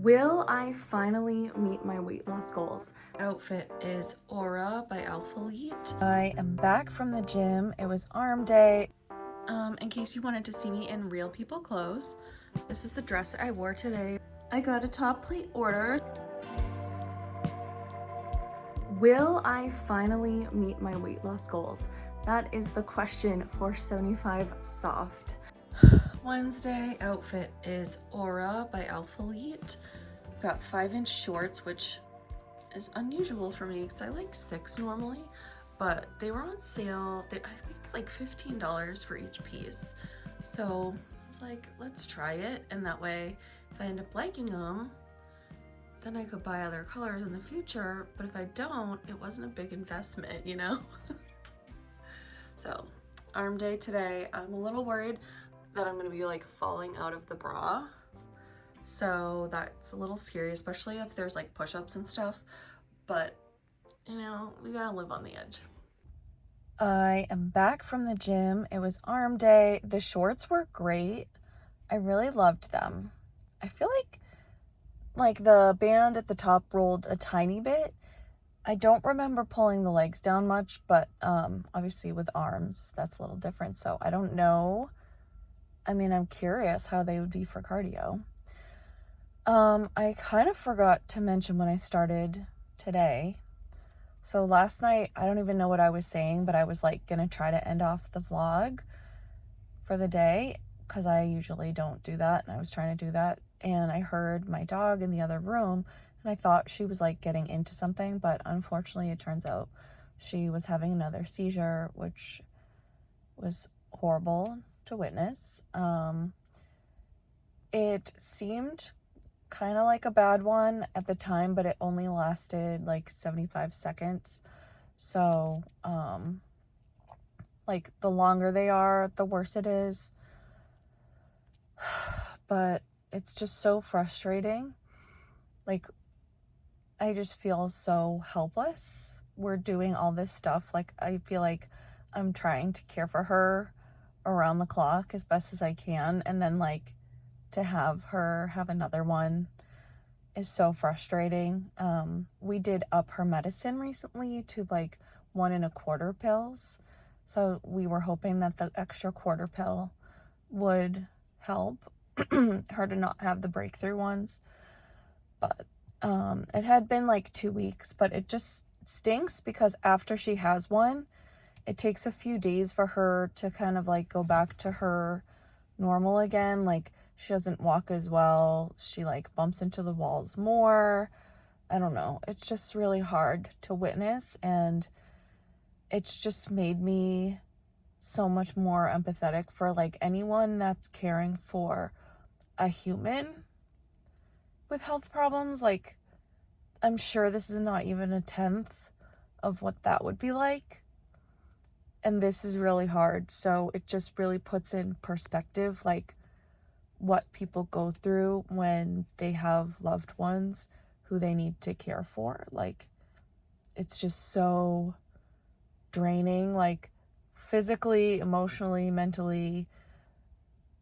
Will I finally meet my weight loss goals? Outfit is Aura by Alphalete. I am back from the gym. It was arm day. In case you wanted to see me in real people clothes, this is the dress I wore today. I got a top plate order. Will I finally meet my weight loss goals? That is the question for 75 Soft. Wednesday outfit is Aura by Alphalete. Got 5-inch shorts, which is unusual for me because I like 6 normally, but they were on sale. I think it's like $15 for each piece. So I was like, let's try it. And that way, if I end up liking them, then I could buy other colors in the future. But if I don't, it wasn't a big investment, you know? So arm day today. I'm a little worried that I'm gonna be like falling out of the bra. So that's a little scary, especially if there's like push-ups and stuff. But you know, we gotta live on the edge. I am back from the gym. It was arm day. The shorts were great. I really loved them. I feel like the band at the top rolled a tiny bit. I don't remember pulling the legs down much, but obviously with arms, that's a little different. So I don't know. I mean, I'm curious how they would be for cardio. I kind of forgot to mention when I started today. So last night, I don't even know what I was saying, but I was like gonna try to end off the vlog for the day because I usually don't do that, and I was trying to do that, and I heard my dog in the other room, and I thought she was like getting into something, but unfortunately it turns out she was having another seizure, which was horrible to witness. It seemed kind of like a bad one at the time, but it only lasted like 75 seconds. So, like the longer they are, the worse it is. But it's just so frustrating. Like, I just feel so helpless. We're doing all this stuff. Like, I feel like I'm trying to care for her around the clock as best as I can. And then, like, to have her have another one is so frustrating. We did up her medicine recently to like 1.25 pills. So we were hoping that the extra quarter pill would help her to not have the breakthrough ones. But it had been like 2 weeks, but it just stinks because after she has one, it takes a few days for her to kind of like go back to her normal again. Like, she doesn't walk as well. She like bumps into the walls more. I don't know. It's just really hard to witness, and it's just made me so much more empathetic for like anyone that's caring for a human with health problems. Like, I'm sure this is not even a tenth of what that would be like. And this is really hard. So it just really puts in perspective, like, what people go through when they have loved ones who they need to care for. Like, it's just so draining, like physically, emotionally, mentally.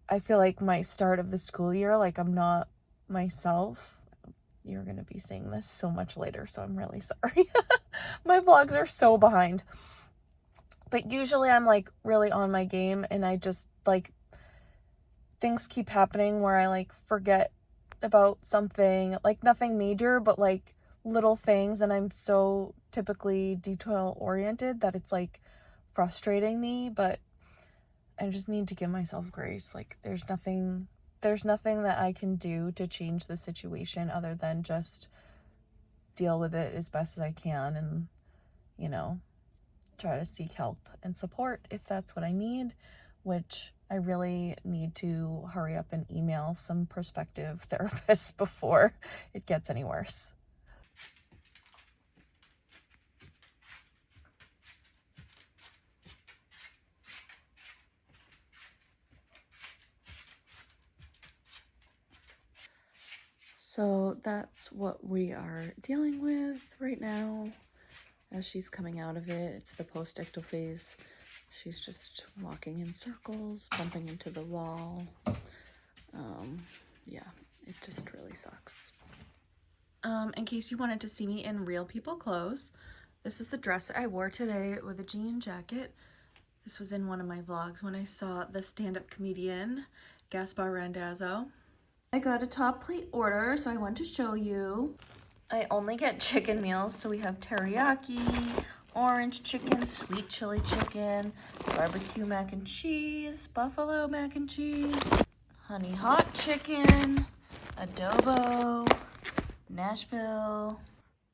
I feel like my start of the school year, like, I'm not myself. You're gonna be seeing this so much later, so I'm really sorry. My vlogs are so behind. But usually I'm like really on my game, and I just like things keep happening where I like forget about something, like nothing major, but like little things, and I'm so typically detail oriented that it's like frustrating me. But I just need to give myself grace. Like, there's nothing that I can do to change the situation other than just deal with it as best as I can, and you know, try to seek help and support if that's what I need, which I really need to hurry up and email some prospective therapists before it gets any worse. So that's what we are dealing with right now as she's coming out of it. It's the post-ictal phase. She's just walking in circles, bumping into the wall. Yeah, it just really sucks. In case you wanted to see me in real people clothes, this is the dress I wore today with a jean jacket. This was in one of my vlogs when I saw the stand-up comedian, Gaspar Randazzo. I got a top plate order, so I want to show you. I only get chicken meals, so we have teriyaki, orange chicken, sweet chili chicken, barbecue mac and cheese, buffalo mac and cheese, honey hot chicken, adobo, Nashville.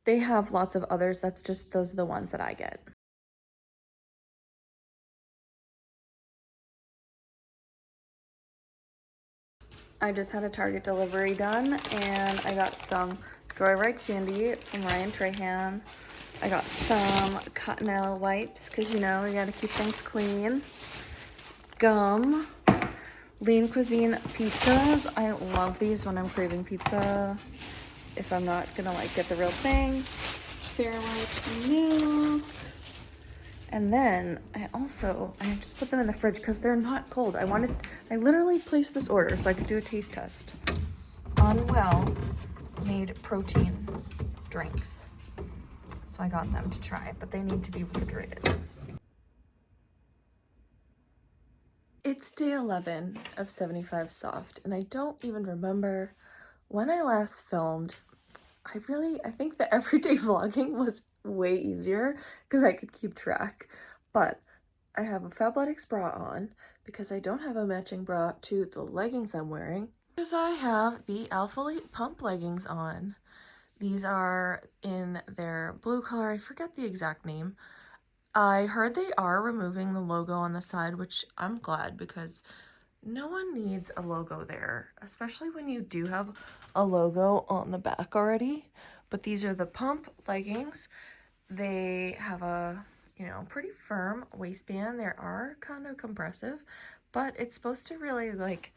They have lots of others. Those are the ones that I get. I just had a Target delivery done, and I got some Joyride candy from Ryan Trahan. I got some Cottonelle wipes, because you know, you gotta keep things clean. Gum. Lean Cuisine pizzas. I love these when I'm craving pizza. If I'm not gonna like get the real thing. Fairlife milk. And then I just put them in the fridge because they're not cold. I literally placed this order so I could do a taste test. Unwell made protein drinks. So I got them to try, but they need to be refrigerated. It's day 11 of 75 Soft, and I don't even remember when I last filmed. I think the everyday vlogging was way easier because I could keep track, but I have a Fabletics bra on because I don't have a matching bra to the leggings I'm wearing because I have the Alpha Elite pump leggings on. These are in their blue color. I forget the exact name. I heard they are removing the logo on the side, which I'm glad because no one needs a logo there, especially when you do have a logo on the back already. But these are the pump leggings. They have a, pretty firm waistband. They are kind of compressive, but it's supposed to really like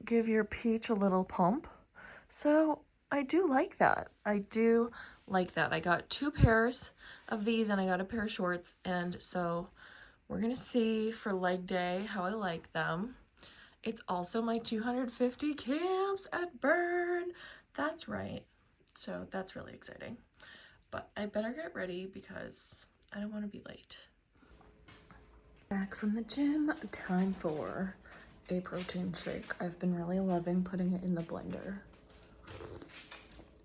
give your peach a little pump. So I do like that. I got 2 pairs of these and I got a pair of shorts. And so we're going to see for leg day how I like them. It's also my 250 camps at Burn. That's right. So that's really exciting. But I better get ready because I don't want to be late. Back from the gym, time for a protein shake. I've been really loving putting it in the blender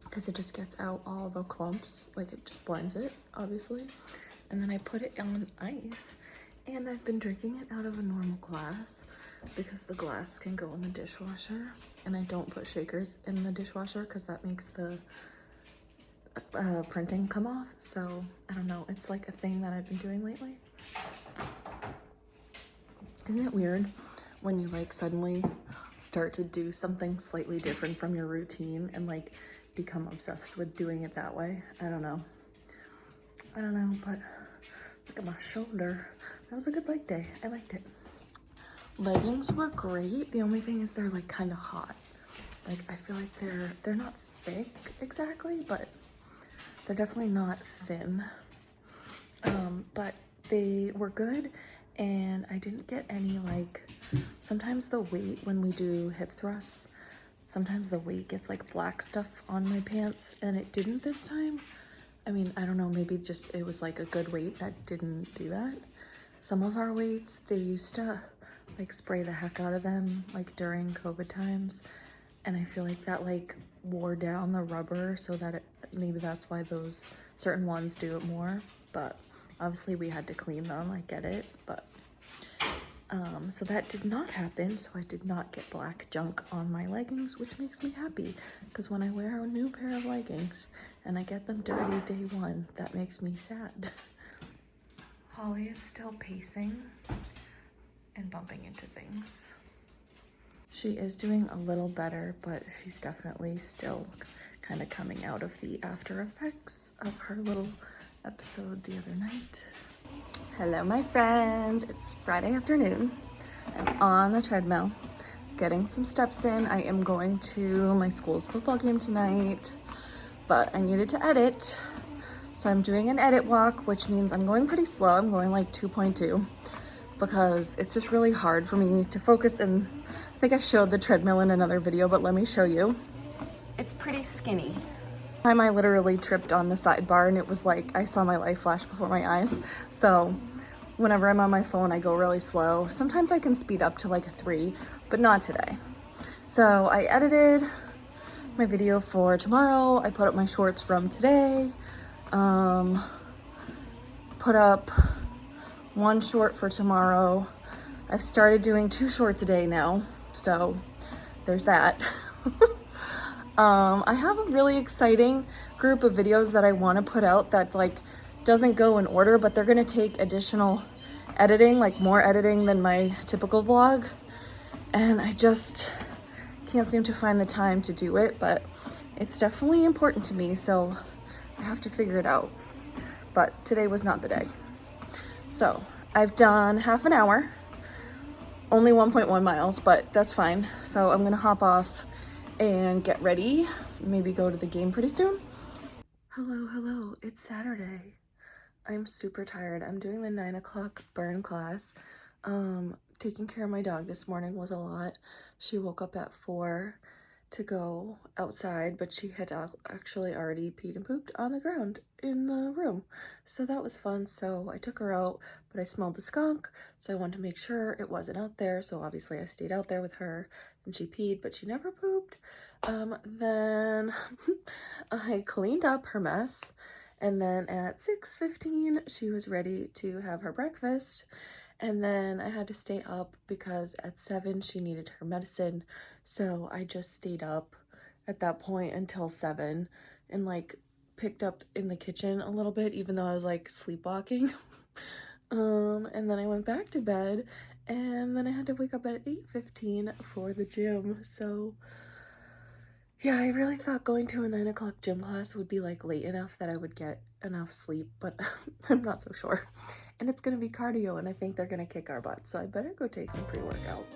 because it just gets out all the clumps. Like it just blends it, obviously. And then I put it on ice. And I've been drinking it out of a normal glass because the glass can go in the dishwasher. And I don't put shakers in the dishwasher because that makes the printing come off. So I don't know, it's like a thing that I've been doing lately. Isn't it weird when you like suddenly start to do something slightly different from your routine and like become obsessed with doing it that way? I don't know, but look at my shoulder. That was a good leg day. I liked it. Leggings were great. The only thing is they're like kind of hot. Like I feel like they're not thick exactly, but they're definitely not thin. But they were good, and I didn't get any like, sometimes the weight when we do hip thrusts, sometimes the weight gets like black stuff on my pants, and it didn't this time. I mean, I don't know, maybe just it was like a good weight that didn't do that. Some of our weights, they used to like spray the heck out of them like during COVID times, and I feel like that like wore down the rubber so that maybe that's why those certain ones do it more. But obviously we had to clean them, I get it, but so that did not happen. So I did not get black junk on my leggings, which makes me happy because when I wear a new pair of leggings and I get them dirty day 1, that makes me sad. Holly is still pacing and bumping into things. She is doing a little better, but she's definitely still kind of coming out of the after effects of her little episode the other night. Hello, my friends. It's Friday afternoon. I'm on the treadmill, getting some steps in. I am going to my school's football game tonight, but I needed to edit. So I'm doing an edit walk, which means I'm going pretty slow. I'm going like 2.2 because it's just really hard for me to focus. And I think I showed the treadmill in another video, but let me show you. It's pretty skinny. Time I literally tripped on the sidebar and it was like I saw my life flash before my eyes. So whenever I'm on my phone, I go really slow. Sometimes I can speed up to like a 3, but not today. So I edited my video for tomorrow. I put up my shorts from today. Put up one short for tomorrow. I've started doing 2 shorts a day now, so there's that. I have a really exciting group of videos that I want to put out that like doesn't go in order, but they're gonna take additional editing, like more editing than my typical vlog, and I just can't seem to find the time to do it, but it's definitely important to me, so I have to figure it out. But today was not the day. So I've done half an hour, only 1.1 miles, but that's fine. So I'm gonna hop off and get ready, maybe go to the game pretty soon. Hello, it's Saturday. I'm super tired. I'm doing the 9 o'clock burn class. Taking care of my dog this morning was a lot. She woke up at 4 to go outside, but she had actually already peed and pooped on the ground in the room. So that was fun. So I took her out, but I smelled the skunk, so I wanted to make sure it wasn't out there. So obviously I stayed out there with her and she peed, but she never pooped. Then I cleaned up her mess. And then at 6:15, she was ready to have her breakfast. And then I had to stay up because at 7 she needed her medicine. So I just stayed up at that point until 7 and like picked up in the kitchen a little bit, even though I was like sleepwalking. And then I went back to bed, and then I had to wake up at 8:15 for the gym. So yeah, I really thought going to a 9 o'clock gym class would be like late enough that I would get enough sleep, but I'm not so sure. And it's gonna be cardio, and I think they're gonna kick our butts, so I better go take some pre-workout.